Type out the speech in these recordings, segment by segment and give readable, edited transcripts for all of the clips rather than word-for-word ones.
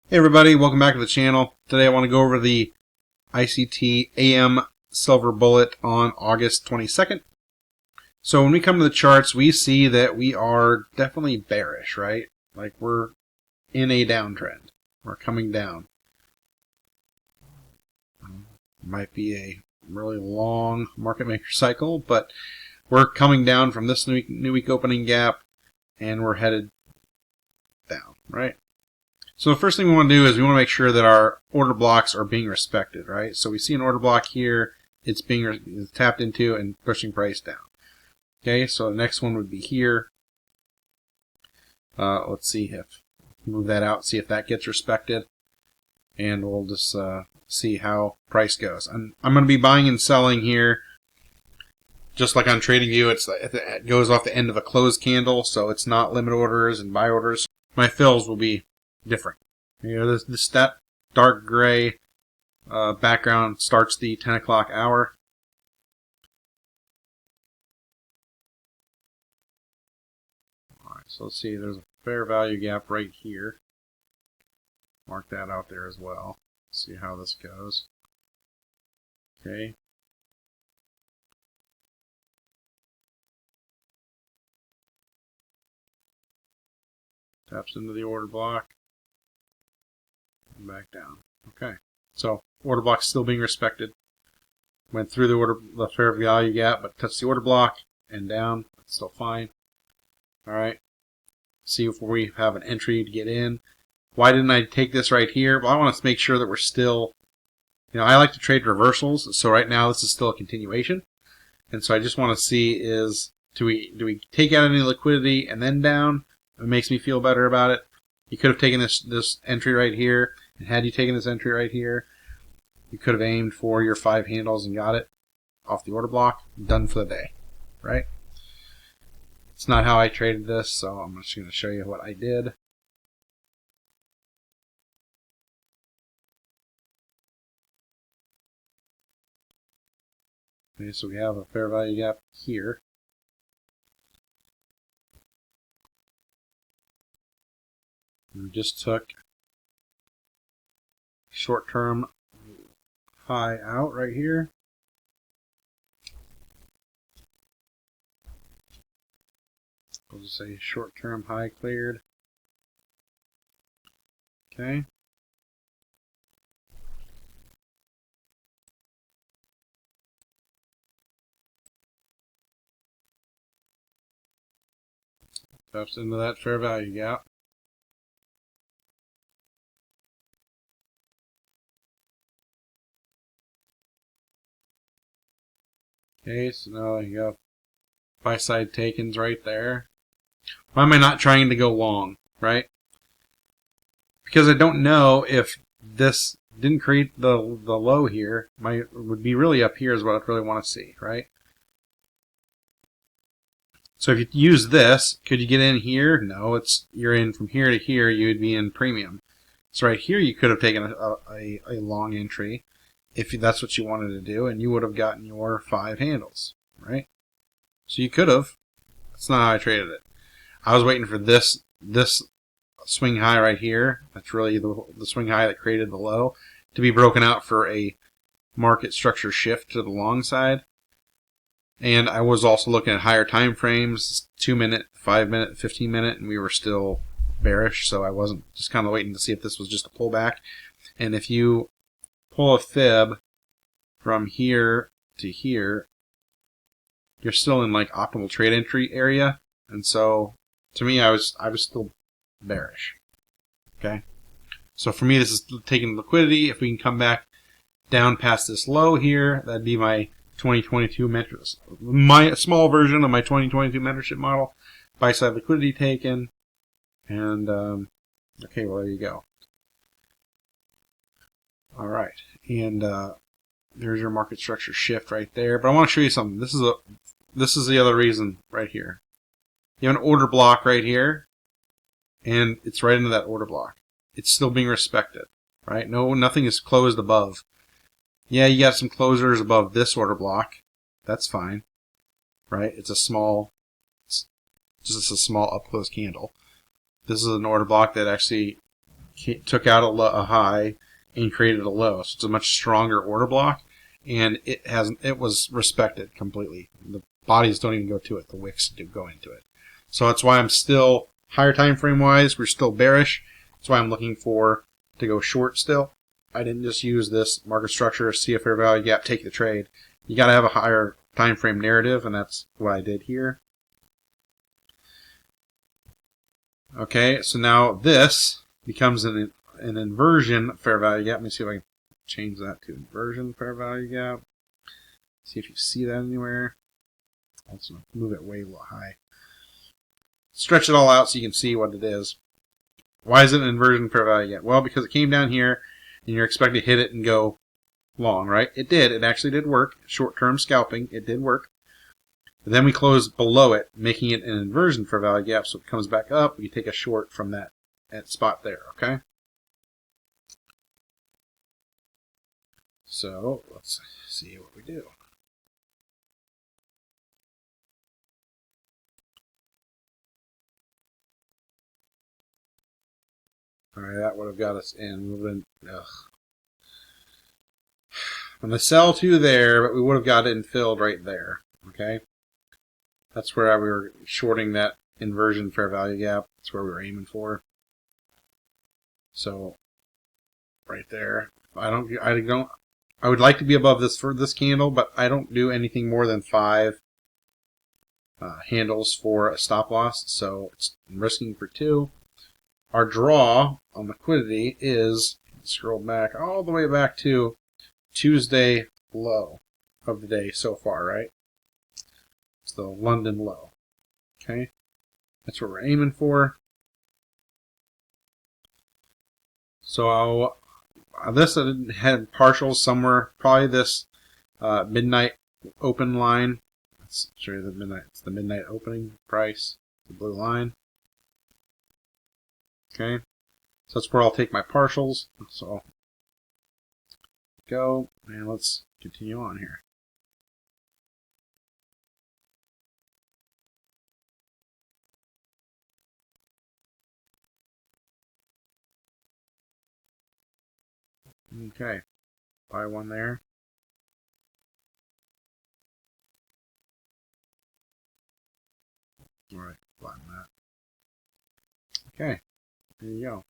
Hey everybody, welcome back to the channel. Today I want to go over the ICT AM Silver Bullet on August 22nd. So when we come to the charts, we see that we are definitely bearish, right? Like we're in a downtrend. We're coming down. Might be a really long market maker cycle, but we're coming down from this new week opening gap and we're headed down, right? So the first thing we want to do is we want to make sure that our order blocks are being respected, right? So we see an order block here, it's being tapped into and pushing price down. Okay, so the next one would be here. Let's see if move that out, see if that gets respected, and we'll just see how price goes. I'm going to be buying and selling here, just like on TradingView. It goes off the end of a closed candle, so it's not limit orders and buy orders. My fills will be different. You know, that dark gray background starts the 10 o'clock hour. Alright, so let's see, there's a fair value gap right here. Mark that out there as well. See how this goes. Okay. Taps into the order block. Back down. Okay, so order block still being respected. Went through the fair value gap, but touched the order block and down. It's still fine. All right. See if we have an entry to get in. Why didn't I take this right here? Well, I want to make sure that we're still. I like to trade reversals, so right now this is still a continuation, and so I just want to see is do we take out any liquidity and then down? It makes me feel better about it. You could have taken this entry right here, and had you taken this entry right here, you could have aimed for your 5 handles and got it off the order block. Done for the day, right? It's not how I traded this, so I'm just going to show you what I did. Okay, so we have a fair value gap here. We just took short-term high out right here. We'll just say short-term high cleared. Okay. Taps into that fair value gap. Okay, so now you got buy side takens right there. Why am I not trying to go long, right? Because I don't know if this didn't create the low here. Would be really up here is what I really want to see, right? So if you use this, could you get in here? No, you're in from here to here. You would be in premium. So right here you could have taken a long entry if that's what you wanted to do, and you would have gotten your 5 handles, right? So you could have. That's not how I traded it. I was waiting for this swing high right here. That's really the swing high that created the low to be broken out for a market structure shift to the long side. And I was also looking at higher time frames, 2-minute, 5-minute, 15-minute, and we were still bearish. So I wasn't, just kind of waiting to see if this was just a pullback. And if you pull a fib from here to here, you're still in like optimal trade entry area, and so to me I was still bearish. Okay, so for me this is taking liquidity. If we can come back down past this low here, that'd be my 2022 mentorship, my small version of my 2022 mentorship model. Buy side liquidity taken, and okay, well there you go. All right, and there's your market structure shift right there. But I want to show you something. This is the other reason right here. You have an order block right here, and it's right into that order block. It's still being respected, right? No, nothing is closed above. Yeah, you got some closures above this order block. That's fine, right? It's just a small up close candle. This is an order block that actually took out a high and created a low. So it's a much stronger order block, and it was respected completely. The bodies don't even go to it; the wicks do go into it. So that's why I'm still higher time frame wise. We're still bearish. That's why I'm looking to go short still. I didn't just use this market structure, see a fair value gap, take the trade. You got to have a higher time frame narrative, and that's what I did here. Okay, so now this becomes an inversion fair value gap. Let me see if I can change that to inversion fair value gap. See if you see that anywhere. Let's move it way high. Stretch it all out so you can see what it is. Why is it an inversion fair value gap? Well, because it came down here and you're expected to hit it and go long, right? It did. It actually did work. Short-term scalping, it did work. But then we closed below it, making it an inversion fair value gap, so it comes back up. We take a short from that spot there, okay? So let's see what we do. All right, that would have got us in. We would have been, I'm going to sell to there, but we would have got it filled right there. Okay, that's where we were shorting that inversion fair value gap. That's where we were aiming for. So right there, I would like to be above this for this candle, but I don't do anything more than 5 handles for a stop loss. So I'm risking for 2. Our draw on liquidity is, scroll back all the way back to Tuesday low of the day so far, right? It's the London low. Okay, that's what we're aiming for. So this had partials somewhere, probably this midnight open line. Let's show you the midnight. It's the midnight opening price, the blue line. Okay, so that's where I'll take my partials. So go, and let's continue on here. Okay, buy one there. All right, flatten that. Okay, there you go.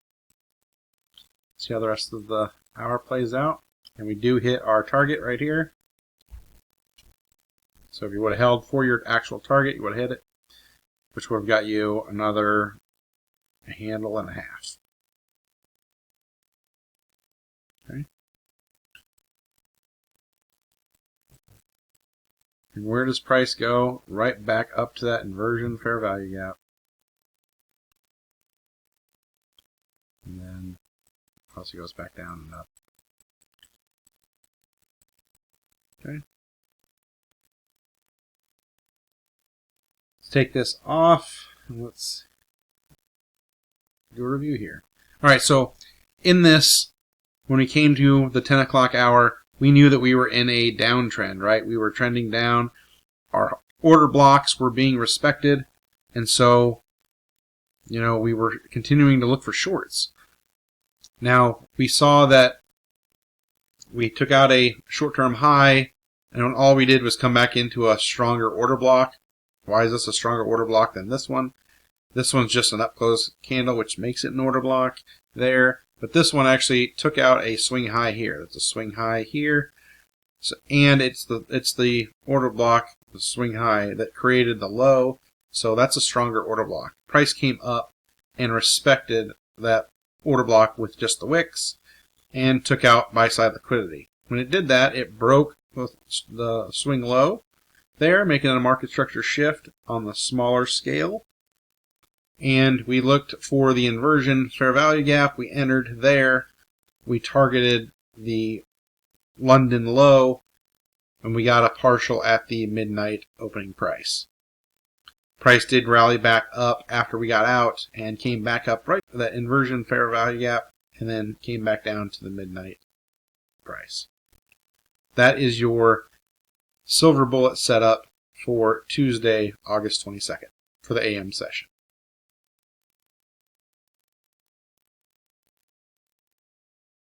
See how the rest of the hour plays out. And we do hit our target right here. So if you would have held for your actual target, you would have hit it, which would have got you another handle and a half. Okay. And where does price go? Right back up to that inversion fair value gap. And then also goes back down and up. Okay. Let's take this off and let's do a review here. All right, so in this, when we came to the 10 o'clock hour, we knew that we were in a downtrend, right? We were trending down. Our order blocks were being respected, and so, you know, we were continuing to look for shorts. Now, we saw that we took out a short-term high, and all we did was come back into a stronger order block. Why is this a stronger order block than this one? This one's just an up-close candle, which makes it an order block there. But this one actually took out a swing high here. That's a swing high here. So, and it's the order block, the swing high, that created the low. So that's a stronger order block. Price came up and respected that order block with just the wicks and took out buy-side liquidity. When it did that, it broke the swing low there, making a market structure shift on the smaller scale. And we looked for the inversion fair value gap. We entered there. We targeted the London low, and we got a partial at the midnight opening price. Price did rally back up after we got out and came back up right to that inversion fair value gap, and then came back down to the midnight price. That is your Silver Bullet setup for Tuesday, August 22nd for the AM session.